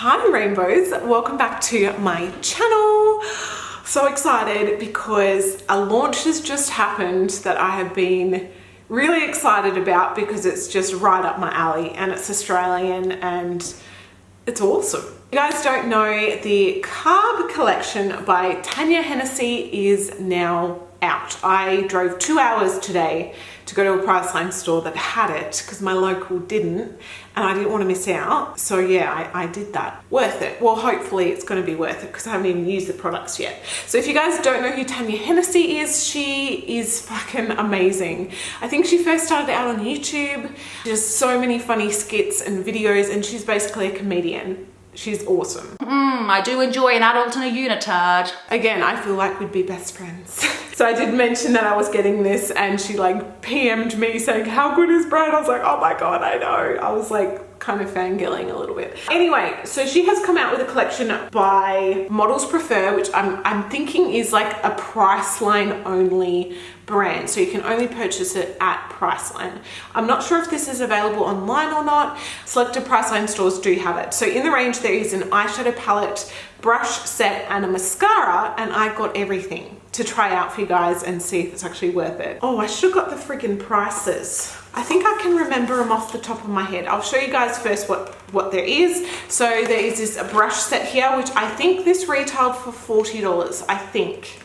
Hi rainbows, welcome back to my channel. So excited because a launch has just happened that I have been really excited about because it's just right up my alley and it's Australian and it's awesome. If you guys don't know, the CARB collection by Tanya Hennessy is now out. I drove 2 hours today to go to a Priceline store that had it because my local didn't and I didn't want to miss out. So yeah, I did that. Worth it. Well, hopefully it's going to be worth it because I haven't even used the products yet. So if you guys don't know who Tanya Hennessy is, she is fucking amazing. I think she first started out on YouTube. She does so many funny skits and videos and she's basically a comedian. She's awesome. I do enjoy an adult and a unitard. Again, I feel like we'd be best friends. So I did mention that I was getting this and she like PM'd me saying, how good is Brad? I was like, oh my God, I know. I was like kind of fangirling a little bit. Anyway, so she has come out with a collection by Models Prefer, which I'm thinking is like a Priceline only brand. So you can only purchase it at Priceline. I'm not sure if this is available online or not. Selected Priceline stores do have it. So in the range there is an eyeshadow palette, brush set and a mascara, and I got everything to try out for you guys and see if it's actually worth it. Oh, I should have got the freaking prices. I think I can remember them off the top of my head. I'll show you guys first what there is. So there is this brush set here, which I think this retailed for $40, I think.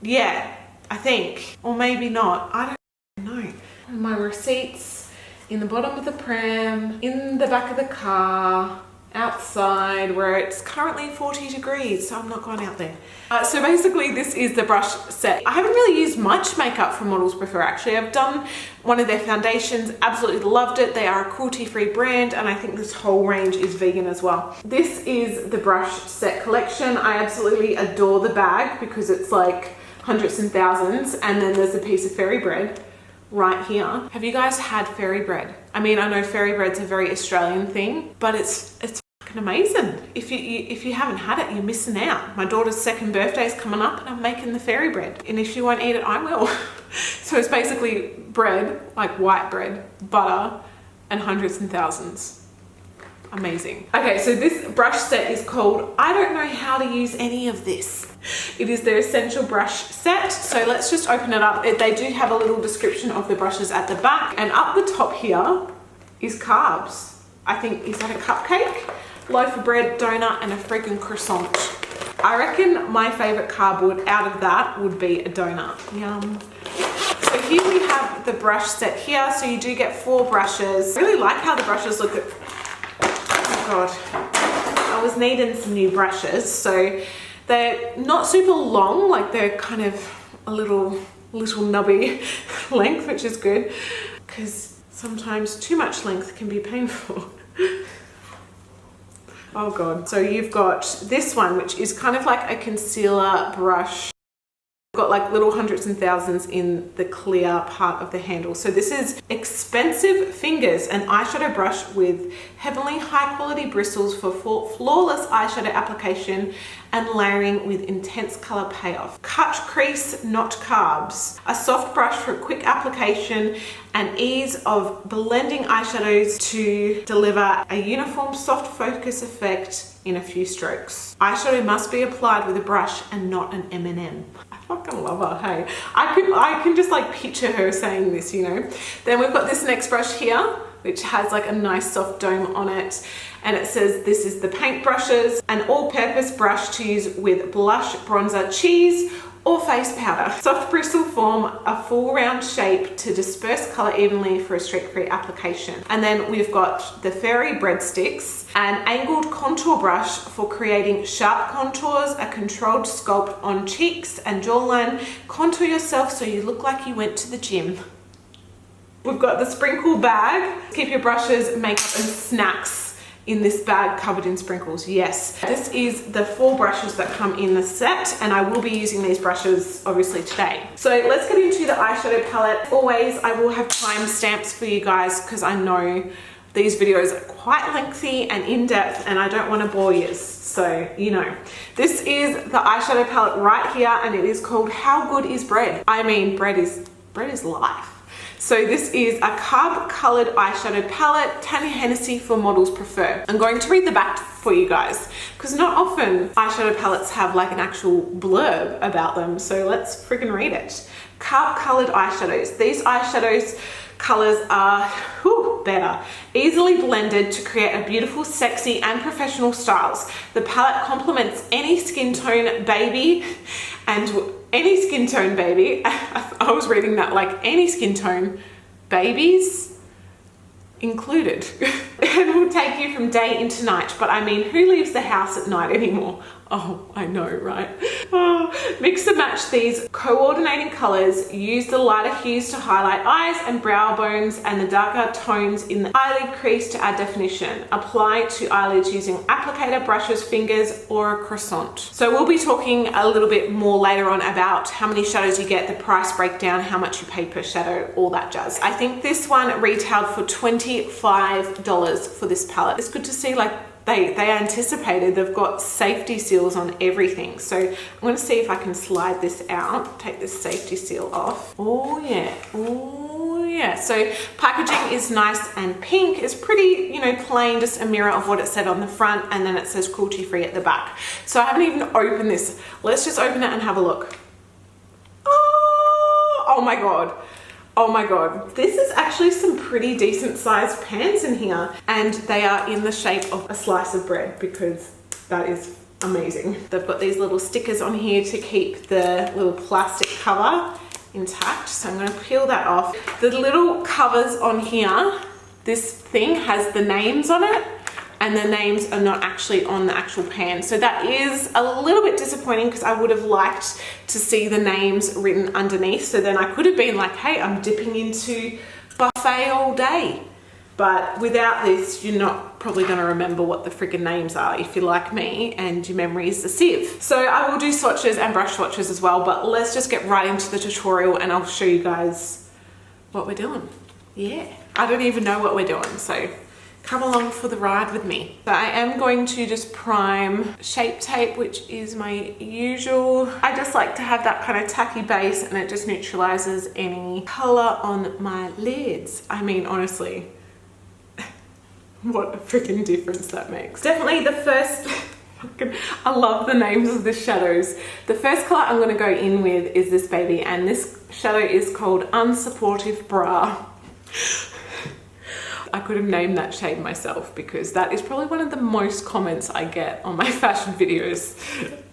Yeah, I think, or maybe not. I don't know. My receipts in the bottom of the pram, in the back of the car, outside where it's currently 40 degrees, so I'm not going out there. So basically this is the brush set. I haven't really used much makeup from Models Prefer actually. I've done one of their foundations, absolutely loved it. They are a cruelty-free brand and I think this whole range is vegan as well. This is the brush set collection. I absolutely adore the bag because it's like hundreds and thousands, and then there's a piece of fairy bread right here. Have you guys had fairy bread? I mean, I know fairy bread's a very Australian thing, but it's fucking amazing. If you haven't had it, you're missing out. My daughter's second birthday is coming up and I'm making the fairy bread. And if she won't eat it, I will. So it's basically bread, like white bread, butter, and hundreds and thousands. Amazing. Okay, so this brush set is called I Don't Know How to Use Any of This. It is their essential brush set. So let's just open it up. They do have a little description of the brushes at the back, and up the top here is carbs. I think, is that a cupcake? Loaf of bread, donut, and a freaking croissant. I reckon my favorite carb would out of that would be a donut. Yum. So here we have the brush set here. So you do get 4 brushes. I really like how the brushes look. God, I was needing some new brushes. So they're not super long, like they're kind of a little nubby length, which is good because sometimes too much length can be painful. Oh God. So you've got this one, which is kind of like a concealer brush. Got like little hundreds and thousands in the clear part of the handle. So this is Expensive Fingers, an eyeshadow brush with heavenly high quality bristles for flawless eyeshadow application and layering with intense color payoff. Cut crease, not carbs. A soft brush for quick application and ease of blending eyeshadows to deliver a uniform soft focus effect in a few strokes. Eyeshadow must be applied with a brush and not an M&M. I fucking love her, hey. I can just like picture her saying this, you know. Then we've got this next brush here, which has like a nice soft dome on it. And it says this is the paint brushes, an all-purpose brush to use with blush, bronzer, cheese, or face powder. Soft bristle form a full round shape to disperse color evenly for a streak-free application. And then we've got the fairy breadsticks, an angled contour brush for creating sharp contours, a controlled sculpt on cheeks and jawline. Contour yourself so you look like you went to the gym. We've got the sprinkle bag. Keep your brushes, makeup, and snacks in this bag covered in sprinkles. Yes, this is the 4 brushes that come in the set, and I will be using these brushes obviously today. So let's get into the eyeshadow palette. Always, I will have timestamps for you guys because I know these videos are quite lengthy and in-depth and I don't want to bore you. So, you know, this is the eyeshadow palette right here and it is called How Good Is Bread? I mean, bread is life. So this is a carb colored eyeshadow palette, Tanya Hennessy for models prefer. I'm going to read the back for you guys because not often eyeshadow palettes have like an actual blurb about them. So let's freaking read it. Carb colored eyeshadows. These eyeshadows colors are better, easily blended to create a beautiful, sexy and professional styles. The palette complements any skin tone, baby, and any skin tone, baby. I was reading that like any skin tone, babies included. And will take you from day into night. But I mean, who leaves the house at night anymore? Oh, I know, right? Oh. Mix and match these coordinating colors. Use the lighter hues to highlight eyes and brow bones and the darker tones in the eyelid crease to add definition. Apply to eyelids using applicator, brushes, fingers, or a croissant. So we'll be talking a little bit more later on about how many shadows you get, the price breakdown, how much you pay per shadow, all that jazz. I think this one retailed for $25 for this palette. It's good to see like they anticipated. They've got safety seals on everything. So I'm going to see if I can slide this out, take this safety seal off. Oh yeah, oh yeah. So packaging is nice and pink. It's pretty, you know, plain, just a mirror of what it said on the front, and then it says cruelty free at the back. So I haven't even opened this. Let's just open it and have a look. Oh my God. Oh my God, this is actually some pretty decent sized pans in here, and they are in the shape of a slice of bread because that is amazing. They've got these little stickers on here to keep the little plastic cover intact. So I'm going to peel that off. The little covers on here, this thing has the names on it, and the names are not actually on the actual pan. So that is a little bit disappointing because I would have liked to see the names written underneath. So then I could have been like, hey, I'm dipping into buffet all day. But without this, you're not probably gonna remember what the freaking names are if you're like me and your memory is a sieve. So I will do swatches and brush swatches as well, but let's just get right into the tutorial and I'll show you guys what we're doing. Yeah, I don't even know what we're doing, so come along for the ride with me. So I am going to just prime Shape Tape, which is my usual. I just like to have that kind of tacky base and it just neutralizes any color on my lids. I mean, honestly, what a freaking difference that makes. Definitely the first, I love the names of the shadows. The first color I'm gonna go in with is this baby, and this shadow is called Unsupportive Bra. I could have named that shade myself because that is probably one of the most comments I get on my fashion videos.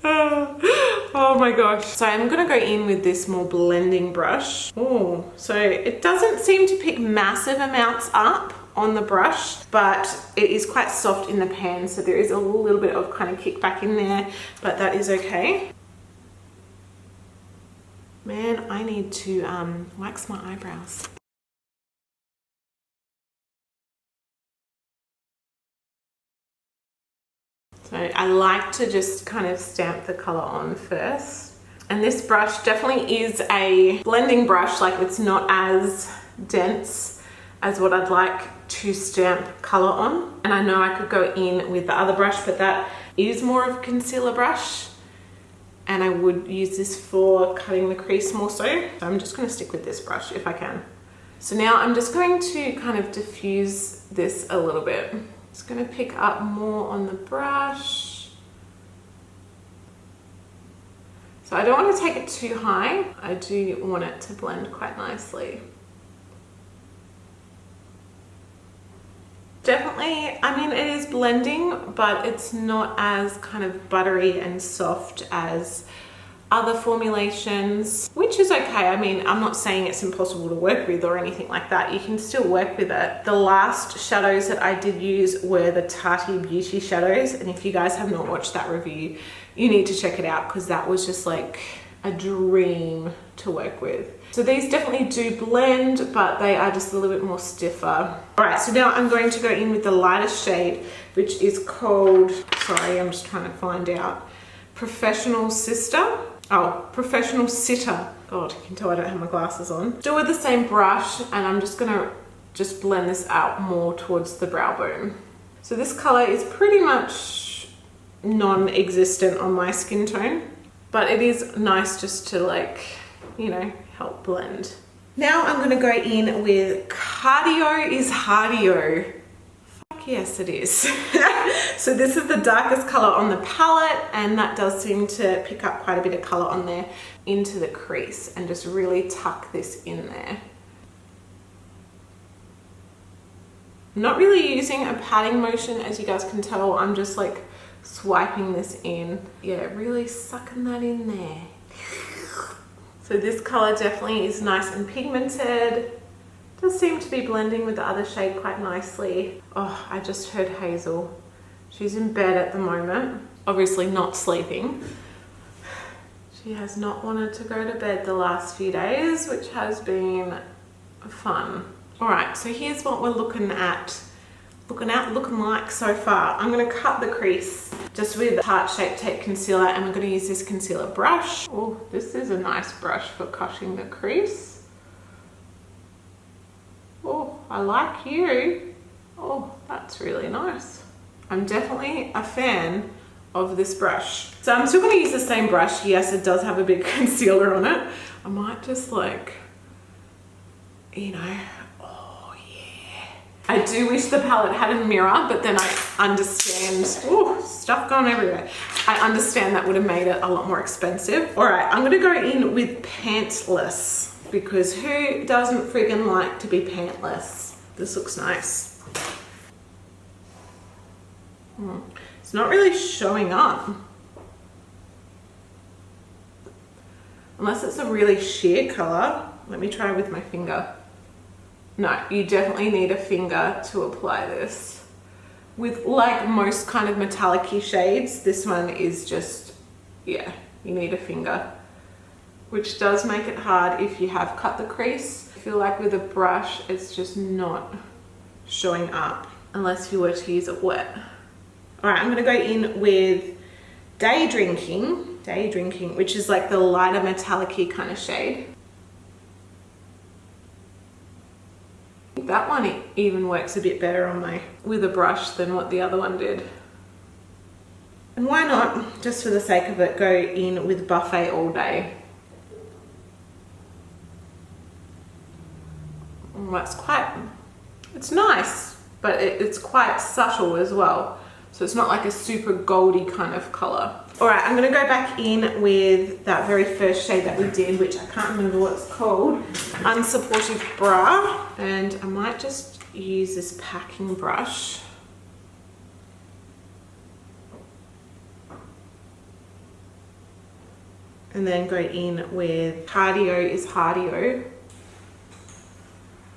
Oh my gosh. So I'm gonna go in with this more blending brush. Oh, so it doesn't seem to pick massive amounts up on the brush, but it is quite soft in the pan, so there is a little bit of kind of kickback in there, but that is okay. Man, I need to wax my eyebrows. So I like to just kind of stamp the color on first. And this brush definitely is a blending brush, like it's not as dense as what I'd like to stamp color on. And I know I could go in with the other brush, but that is more of a concealer brush. And I would use this for cutting the crease more so. So I'm just gonna stick with this brush if I can. So now I'm just going to kind of diffuse this a little bit. Just gonna pick up more on the brush. So I don't want to take it too high. I do want it to blend quite nicely. Definitely, I mean, it is blending, but it's not as kind of buttery and soft as other formulations, which is okay. I mean, I'm not saying it's impossible to work with or anything like that. You can still work with it. The last shadows that I did use were the Tati Beauty shadows, and if you guys have not watched that review, you need to check it out because that was just like a dream to work with. So these definitely do blend, but they are just a little bit more stiffer. All right, so now I'm going to go in with the lightest shade, which is called, sorry, I'm just trying to find out, Professional Sister. Oh, Professional Sitter. God, you can tell I don't have my glasses on. Still with the same brush, and I'm just gonna blend this out more towards the brow bone. So this color is pretty much non-existent on my skin tone, but it is nice just to, like, you know, help blend. Now I'm gonna go in with Cardio is Hardio. Fuck yes it is. So this is the darkest color on the palette, and that does seem to pick up quite a bit of color on there into the crease, and just really tuck this in there. I'm not really using a patting motion, as you guys can tell. I'm just like swiping this in. Yeah, really sucking that in there. So this color definitely is nice and pigmented. Does seem to be blending with the other shade quite nicely. Oh, I just heard Hazel. She's in bed at the moment, obviously not sleeping. She has not wanted to go to bed the last few days, which has been fun. All right, so here's what we're looking like so far. I'm gonna cut the crease just with Tarte Shape Tape Concealer, and I'm gonna use this concealer brush. Oh, this is a nice brush for cutting the crease. Oh, I like you. Oh, that's really nice. I'm definitely a fan of this brush. So I'm still gonna use the same brush. Yes, it does have a big concealer on it. I might just like, you know, I do wish the palette had a mirror, but then I understand, ooh, stuff going everywhere. I understand that would have made it a lot more expensive. All right, I'm gonna go in with Pantless, because who doesn't friggin' like to be pantless? This looks nice. It's not really showing up. Unless it's a really sheer color. Let me try with my finger. No, you definitely need a finger to apply this. With like most kind of metallic-y shades, this one is just, yeah, you need a finger, which does make it hard if you have cut the crease. I feel like with a brush, it's just not showing up unless you were to use it wet. All right, I'm gonna go in with Day Drinking, which is like the lighter metallic-y kind of shade. That one even works a bit better on with a brush than what the other one did. And why not, just for the sake of it, go in with Buffet All Day. Well, it's nice, but it's quite subtle as well. So it's not like a super goldy kind of color. All right, I'm gonna go back in with that very first shade that we did, which I can't remember what it's called, Unsupportive Bra. And I might just use this packing brush. And then go in with Cardio is Hardio,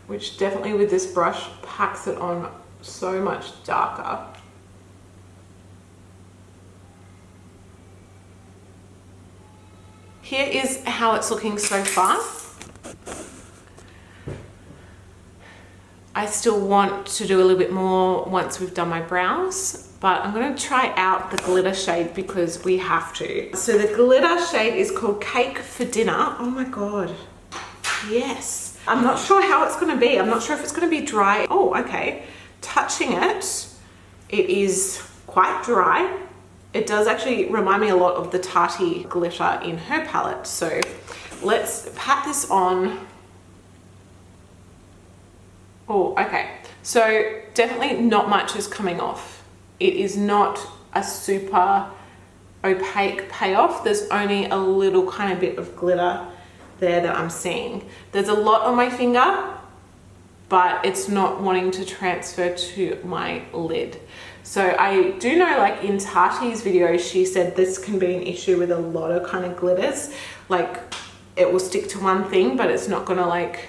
which definitely with this brush packs it on so much darker. Here is how it's looking so far. I still want to do a little bit more once we've done my brows, but I'm going to try out the glitter shade because we have to. So the glitter shade is called Cake for Dinner. Oh my God. Yes. I'm not sure how it's going to be. I'm not sure if it's going to be dry. Oh, okay. Touching it, it is quite dry. It does actually remind me a lot of the Tarte glitter in her palette. So let's pat this on. Oh, okay. So definitely not much is coming off. It is not a super opaque payoff. There's only a little kind of bit of glitter there that I'm seeing. There's a lot on my finger, but it's not wanting to transfer to my lid. So I do know, like in Tarte's video, she said this can be an issue with a lot of kind of glitters. Like it will stick to one thing, but it's not gonna like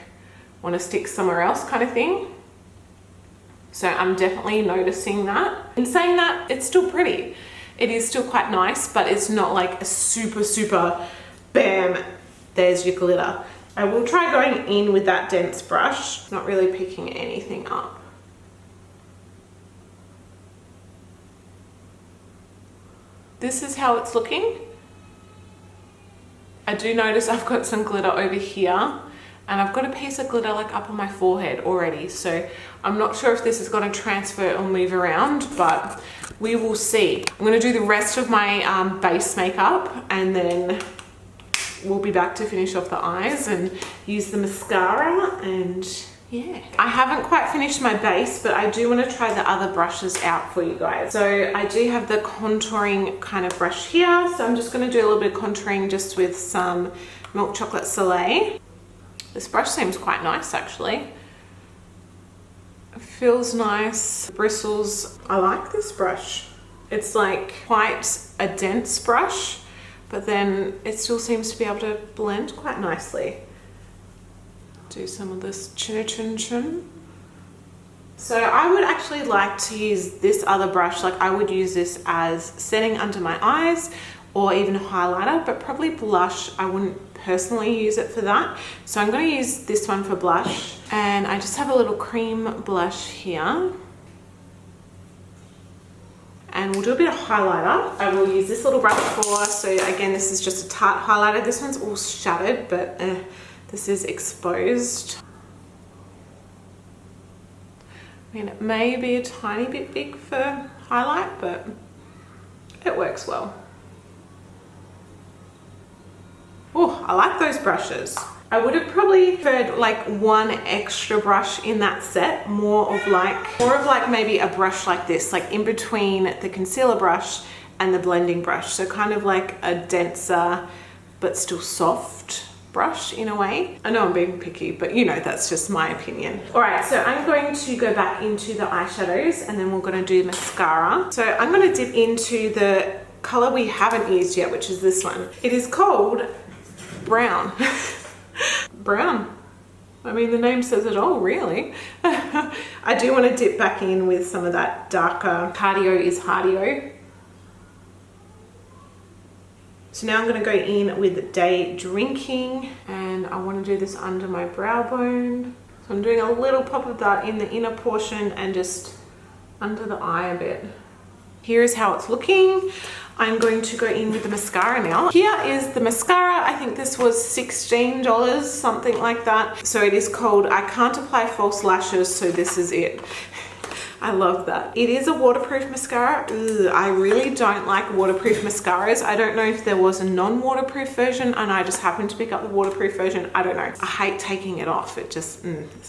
want to stick somewhere else kind of thing. So I'm definitely noticing that. In saying that, it's still pretty. It is still quite nice, but it's not like a super bam, there's your glitter. I will try going in with that dense brush, not really picking anything up. This is how it's looking. I do notice I've got some glitter over here, and I've got a piece of glitter like up on my forehead already. So I'm not sure if this is going to transfer or move around, but we will see. I'm going to do the rest of my base makeup, and then we'll be back to finish off the eyes and use the mascara. And yeah, I haven't quite finished my base, but I do want to try the other brushes out for you guys. So I do have the contouring kind of brush here. So I'm just going to do a little bit of contouring just with some Milk Chocolate Soleil. This brush seems quite nice actually. It feels nice. The bristles, I like this brush. It's like quite a dense brush, but then it still seems to be able to blend quite nicely. Do some of this chin chin chin. So I would actually like to use this other brush, like I would use this as setting under my eyes or even highlighter, but probably blush, I wouldn't personally use it for that. So I'm going to use this one for blush, and I just have a little cream blush here. And we'll do a bit of highlighter. I will use this little brush for, so again, this is just a Tarte highlighter. This one's all shattered, but this is exposed. I mean, it may be a tiny bit big for highlight, but it works well. Oh, I like those brushes. I would have probably preferred like one extra brush in that set, more of like maybe a brush like this, like in between the concealer brush and the blending brush. So kind of like a denser but still soft brush in a way. I know I'm being picky, but you know, that's just my opinion. All right, so I'm going to go back into the eyeshadows and then we're going to do mascara. So I'm going to dip into the color we haven't used yet, which is this one. It is called Brown. Brown. I mean, the name says it all, really. I do want to dip back in with some of that darker Cardio is Hardio. So now I'm going to go in with Day Drinking, and I want to do this under my brow bone. So I'm doing a little pop of that in the inner portion and just under the eye a bit. Here is how it's looking. I'm going to go in with the mascara now. Here is the mascara. I think this was $16, something like that. So it is called I Can't Apply False Lashes, so this is it. I love that. It is a waterproof mascara. Ugh, I really don't like waterproof mascaras. I don't know if there was a non-waterproof version and I just happened to pick up the waterproof version. I don't know. I hate taking it off. It just,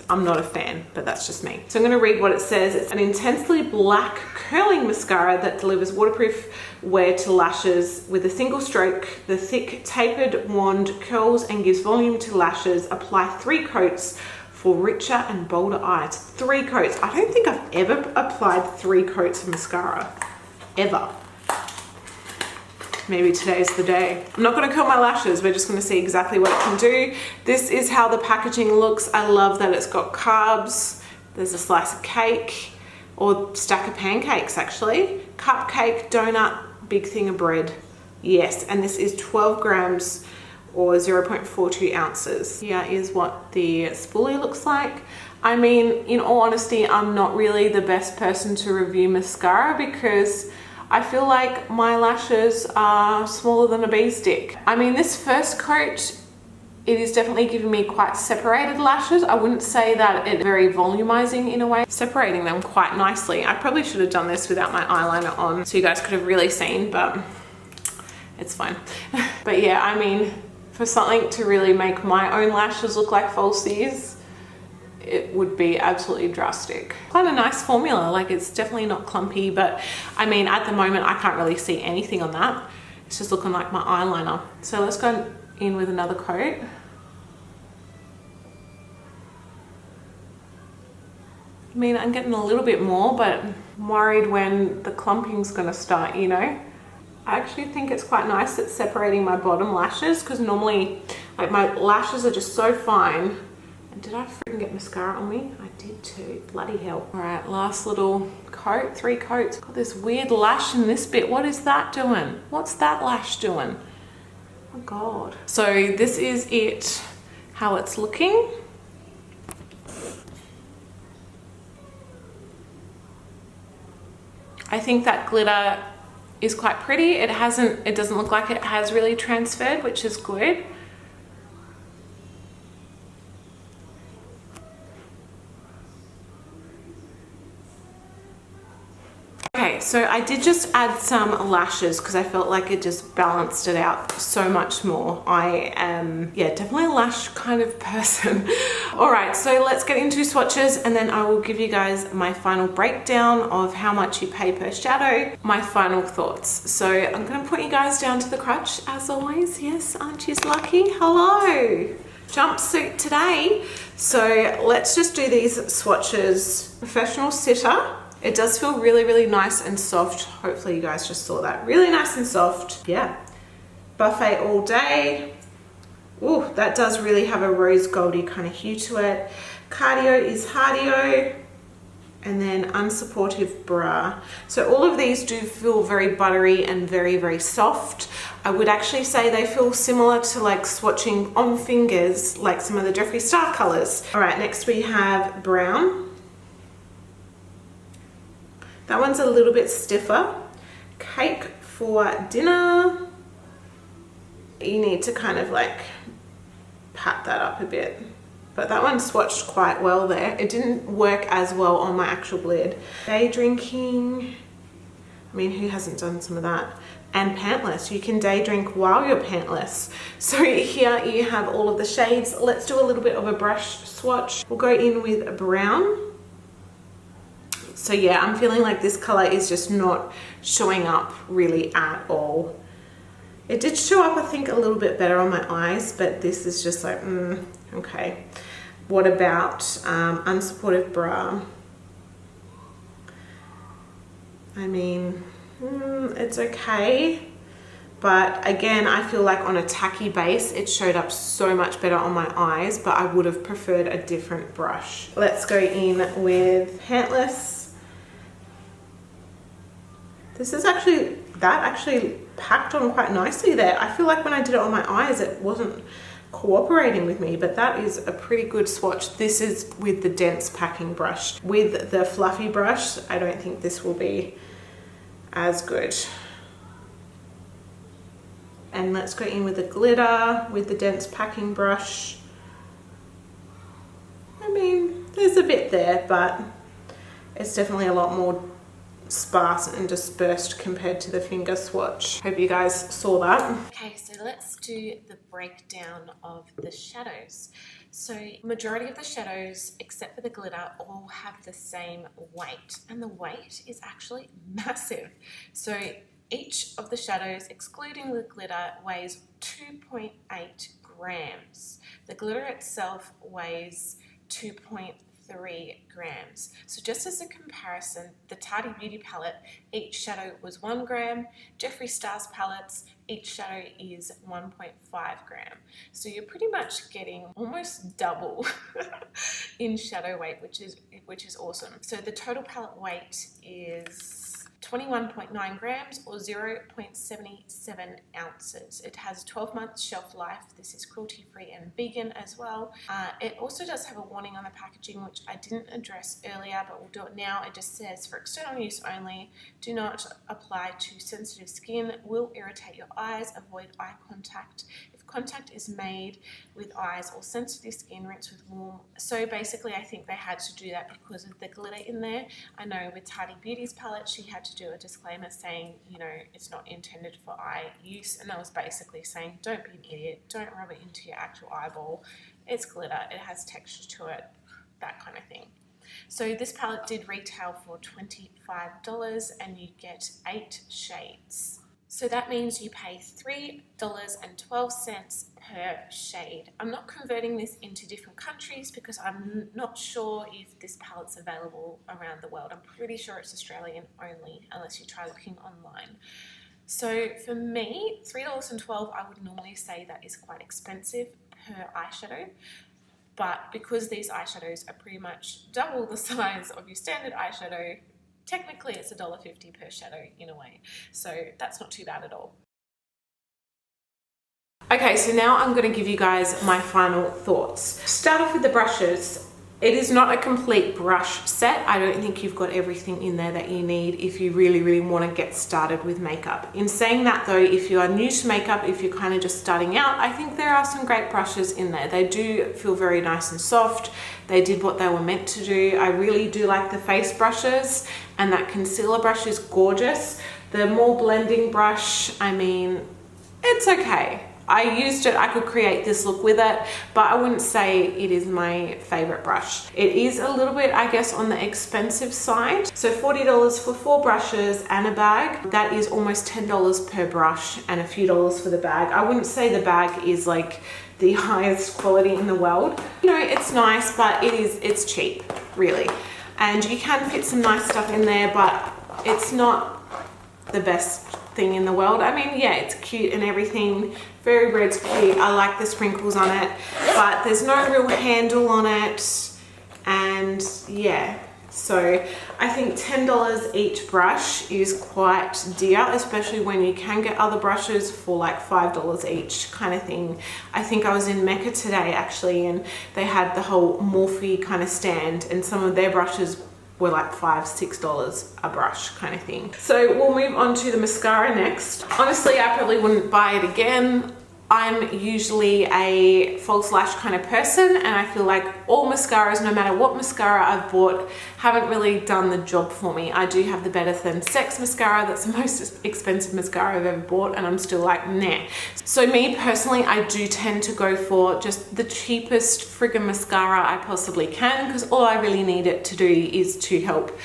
I'm not a fan, but that's just me. So I'm gonna read what it says. It's an intensely black curling mascara that delivers waterproof wear to lashes with a single stroke. The thick tapered wand curls and gives volume to lashes. Apply 3 coats for richer and bolder eyes. 3 coats. I don't think I've ever applied 3 coats of mascara, ever. Maybe today's the day. I'm not gonna curl my lashes, we're just gonna see exactly what it can do. This is how the packaging looks. I love that it's got carbs. There's a slice of cake, or stack of pancakes actually. Cupcake, donut, big thing of bread. Yes, and this is 12 grams or 0.42 ounces. Here is what the spoolie looks like. I mean, in all honesty, I'm not really the best person to review mascara because I feel like my lashes are smaller than a bee stick. I mean, this first coat, it is definitely giving me quite separated lashes. I wouldn't say that it's very volumizing in a way, separating them quite nicely. I probably should have done this without my eyeliner on so you guys could have really seen, but it's fine. But yeah, I mean, for something to really make my own lashes look like falsies, it would be absolutely drastic. Quite a nice formula, like it's definitely not clumpy, but I mean, at the moment, I can't really see anything on that. It's just looking like my eyeliner. So let's go in with another coat. I mean, I'm getting a little bit more, but I'm worried when the clumping's gonna start, you know? I actually think it's quite nice at separating my bottom lashes because normally like my lashes are just so fine. And did I freaking get mascara on me? I did too, bloody hell. All right, last little coat, 3 coats. Got this weird lash in this bit. What is that doing? What's that lash doing? Oh my God. So this is it, how it's looking. I think that glitter is quite pretty. It doesn't look like it has really transferred, which is good. so I did just add some lashes because I felt like it just balanced it out so much more. I am, yeah, definitely a lash kind of person. All right, so let's get into swatches and then I will give you guys my final breakdown of how much you pay per shadow, my final thoughts. So I'm gonna put you guys down to the crutch as always. Yes, aren't you lucky? Hello. Jumpsuit today. So let's just do these swatches. Professional sitter. It does feel really, really nice and soft. Hopefully you guys just saw that. Really nice and soft. Yeah. Buffet all day. Ooh, that does really have a rose goldy kind of hue to it. Cardio is hardio. And then unsupportive bra. So all of these do feel very buttery and very, very soft. I would actually say they feel similar to like swatching on fingers, like some of the Jeffree Star colors. All right, next we have brown. That one's a little bit stiffer. Cake for dinner. You need to kind of like pat that up a bit. But that one swatched quite well there. It didn't work as well on my actual lid. Day drinking. I mean, who hasn't done some of that? And pantless. You can day drink while you're pantless. So here you have all of the shades. Let's do a little bit of a brush swatch. We'll go in with brown. So yeah, I'm feeling like this color is just not showing up really at all. It did show up, I think, a little bit better on my eyes, but this is just like, okay. What about unsupportive bra? I mean, it's okay. But again, I feel like on a tacky base, it showed up so much better on my eyes, but I would have preferred a different brush. Let's go in with pantless. This is actually, that actually packed on quite nicely there. I feel like when I did it on my eyes, it wasn't cooperating with me, but that is a pretty good swatch. This is with the dense packing brush. With the fluffy brush, I don't think this will be as good. And let's go in with the glitter with the dense packing brush. I mean, there's a bit there, but it's definitely a lot more sparse and dispersed compared to the finger swatch. Hope you guys saw that. Okay, so let's do the breakdown of the shadows. So majority of the shadows, except for the glitter, all have the same weight, and the weight is actually massive. So each of the shadows, excluding the glitter, weighs 2.8 grams. The glitter itself weighs 2.3 grams. So just as a comparison, the Tardy Beauty palette, each shadow was 1 gram. Jeffree Star's palettes, each shadow is 1.5 gram. So you're pretty much getting almost double in shadow weight, which is awesome. So the total palette weight is 21.9 grams or 0.77 ounces. It has 12 months shelf life. This is cruelty free and vegan as well. It also does have a warning on the packaging, which I didn't address earlier, but we'll do it now. It just says, for external use only, do not apply to sensitive skin, will irritate your eyes, avoid eye contact. If contact is made with eyes or sensitive skin, rinse with warm. So basically I think they had to do that because of the glitter in there. I know with Tardy Beauty's palette, she had to do a disclaimer saying, you know, it's not intended for eye use, and that was basically saying, don't be an idiot, don't rub it into your actual eyeball. It's glitter, it has texture to it, that kind of thing. So this palette did retail for $25 and you get 8 shades. So that means you pay $3.12 per shade. I'm not converting this into different countries because I'm not sure if this palette's available around the world. I'm pretty sure it's Australian only, unless you try looking online. So for me, $3.12, I would normally say that is quite expensive per eyeshadow. But because these eyeshadows are pretty much double the size of your standard eyeshadow, technically it's $1.50 per shadow in a way. So that's not too bad at all. Okay, so now I'm going to give you guys my final thoughts. Start off with the brushes. It is not a complete brush set. I don't think you've got everything in there that you need if you really, really want to get started with makeup. In saying that though, if you are new to makeup, if you're kind of just starting out, I think there are some great brushes in there. They do feel very nice and soft. They did what they were meant to do. I really do like the face brushes, and that concealer brush is gorgeous. The more blending brush, I mean, it's okay. I used it, I could create this look with it, but I wouldn't say it is my favorite brush. It is a little bit, I guess, on the expensive side. So $40 for 4 brushes and a bag. That is almost $10 per brush and a few dollars for the bag. I wouldn't say the bag is like the highest quality in the world. You know, it's nice, but it's cheap, really. And you can fit some nice stuff in there, but it's not the best thing in the world. I mean, yeah, it's cute and everything. Very red's cute. I like the sprinkles on it, but there's no real handle on it. And yeah, so I think $10 each brush is quite dear, especially when you can get other brushes for like $5 each kind of thing. I think I was in Mecca today actually, and they had the whole Morphe kind of stand, and some of their brushes were like $5, $6 a brush kind of thing. So we'll move on to the mascara next. Honestly, I probably wouldn't buy it again. I'm usually a false lash kind of person, and I feel like all mascaras, no matter what mascara I've bought, haven't really done the job for me. I do have the Better Than Sex mascara. That's the most expensive mascara I've ever bought, and I'm still like, nah. So me personally, I do tend to go for just the cheapest friggin' mascara I possibly can, because all I really need it to do is to help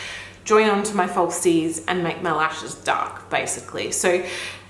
join onto my falsies and make my lashes dark, basically. So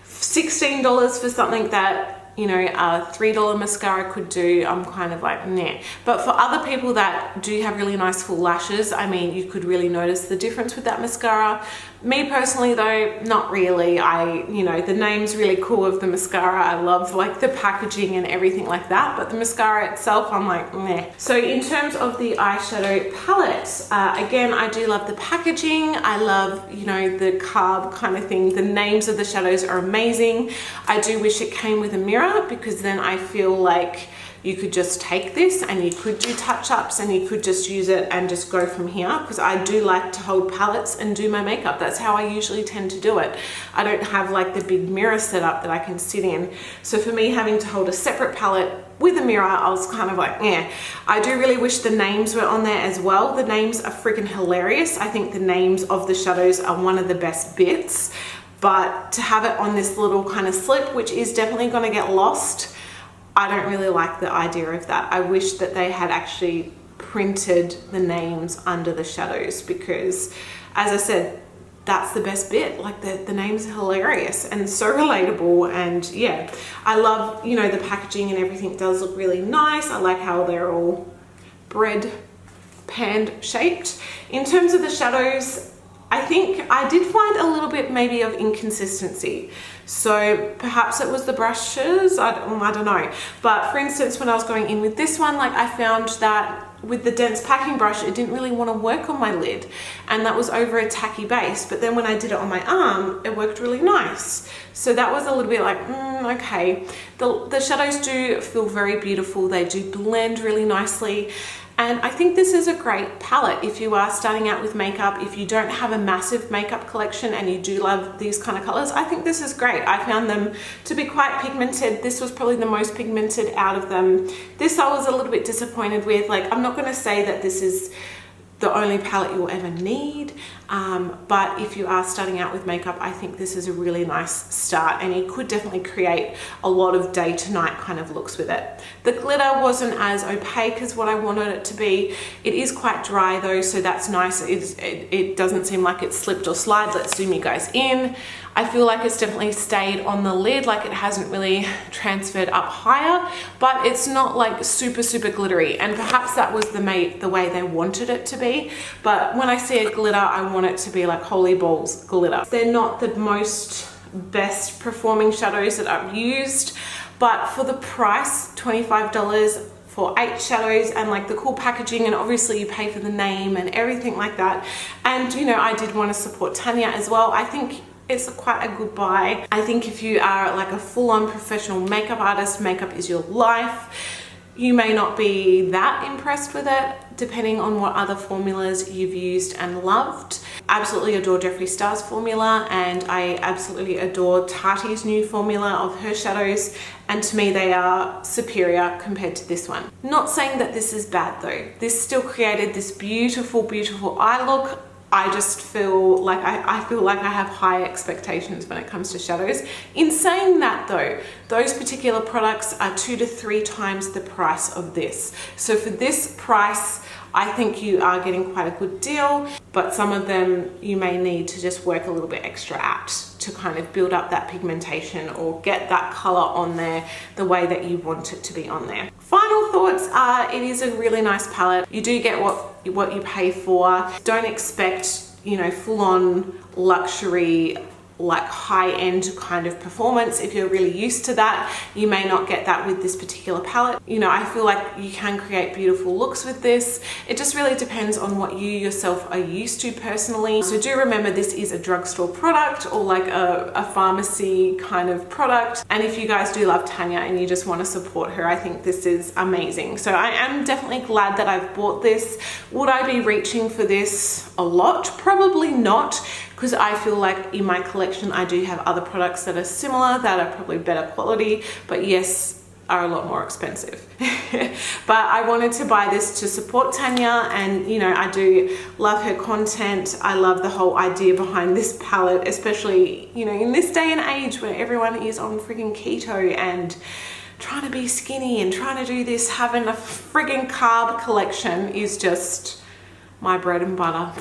$16 for something that, you know, a $3 mascara could do, I'm kind of like, nah. But for other people that do have really nice full lashes, I mean, you could really notice the difference with that mascara. Me personally though, not really. You know, the name's really cool of the mascara. I love like the packaging and everything like that, but the mascara itself, I'm like, meh. So in terms of the eyeshadow palette, again, I do love the packaging. I love, you know, the CARB kind of thing. The names of the shadows are amazing. I do wish it came with a mirror, because then I feel like you could just take this and you could do touch-ups and you could just use it and just go from here, because I do like to hold palettes and do my makeup. That's how I usually tend to do it. I don't have like the big mirror setup that I can sit in. So for me, having to hold a separate palette with a mirror, I was kind of like, yeah. I do really wish the names were on there as well. The names are freaking hilarious. I think the names of the shadows are one of the best bits, but to have it on this little kind of slip, which is definitely going to get lost, I don't really like the idea of that. I wish that they had actually printed the names under the shadows, because as I said, that's the best bit. Like the names are hilarious and so relatable, and yeah, I love, you know, the packaging and everything does look really nice. I like how they're all bread pan shaped. In terms of the shadows, I think I did find a little bit maybe of inconsistency. So perhaps it was the brushes, I don't know. But for instance, when I was going in with this one, like I found that with the dense packing brush, it didn't really want to work on my lid, and that was over a tacky base. But then when I did it on my arm, it worked really nice. So that was a little bit like, okay. The shadows do feel very beautiful. They do blend really nicely. And I think this is a great palette if you are starting out with makeup. If you don't have a massive makeup collection and you do love these kind of colors, I think this is great. I found them to be quite pigmented. This was probably the most pigmented out of them. This I was a little bit disappointed with. Like, I'm not going to say that this is the only palette you'll ever need, but if you are starting out with makeup, I think this is a really nice start, and you could definitely create a lot of day to night kind of looks with it. The glitter wasn't as opaque as what I wanted it to be. It is quite dry though, so that's nice. It doesn't seem like it slipped or slid. Let's zoom you guys in. I feel like it's definitely stayed on the lid, like it hasn't really transferred up higher, but it's not like super, super glittery. And perhaps that was the way they wanted it to be. But when I see a glitter, I want it to be like holy balls glitter. They're not the most best performing shadows that I've used, but for the price, $25 for 8 shadows, and like the cool packaging, and obviously you pay for the name and everything like that. And you know, I did want to support Tanya as well. I think it's quite a good buy. I think if you are like a full-on professional makeup artist, makeup is your life, you may not be that impressed with it, depending on what other formulas you've used and loved. Absolutely adore Jeffree Star's formula, and I absolutely adore Tati's new formula of her shadows, and to me they are superior compared to this one. Not saying that this is bad though. This still created this beautiful, beautiful eye look. I just feel like I feel like I have high expectations when it comes to shadows. In saying that though, those particular products are 2 to 3 times the price of this. So for this price, I think you are getting quite a good deal, but some of them you may need to just work a little bit extra at to kind of build up that pigmentation or get that color on there the way that you want it to be on there. Final thoughts are, it is a really nice palette. You do get what you pay for. Don't expect, you know, full-on luxury, like high-end kind of performance. If you're really used to that, you may not get that with this particular palette. You know, I feel like you can create beautiful looks with this. It just really depends on what you yourself are used to personally. So do remember, this is a drugstore product or like a pharmacy kind of product. And if you guys do love Tanya and you just want to support her, I think this is amazing. So I am definitely glad that I've bought this. Would I be reaching for this a lot? Probably not, because I feel like in my collection I do have other products that are similar, that are probably better quality, but yes, are a lot more expensive. But I wanted to buy this to support Tanya, and you know, I do love her content. I love the whole idea behind this palette, especially, you know, in this day and age where everyone is on freaking keto and trying to be skinny and trying to do this. Having a friggin' carb collection is just my bread and butter.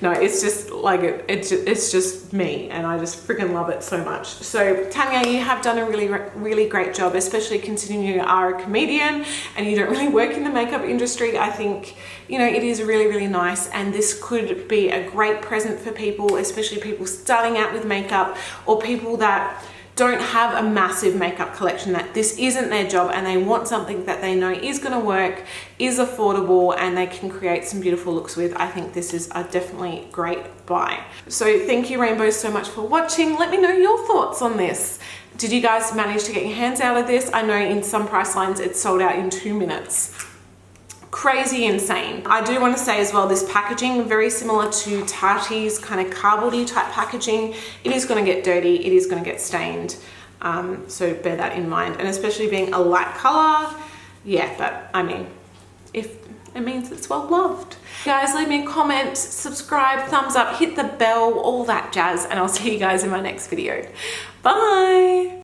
No, it's just like it's just me, and I just freaking love it so much. So Tanya, you have done a really great job, especially considering you are a comedian and you don't really work in the makeup industry. I think, you know, it is really nice, and this could be a great present for people, especially people starting out with makeup or people that don't have a massive makeup collection, that this isn't their job and they want something that they know is going to work, is affordable, and they can create some beautiful looks with. I think this is a definitely great buy. So thank you, Rainbows, so much for watching. Let me know your thoughts on this. Did you guys manage to get your hands out of this? I know in some price lines it's sold out in 2 minutes. Crazy insane. I do want to say as well, this packaging, very similar to Tati's kind of cardboardy type packaging. It is going to get dirty, it is going to get stained, so bear that in mind. And especially being a light color, yeah, but I mean, if it means it's well loved. Guys, leave me a comment, subscribe, thumbs up, hit the bell, all that jazz, and I'll see you guys in my next video. Bye.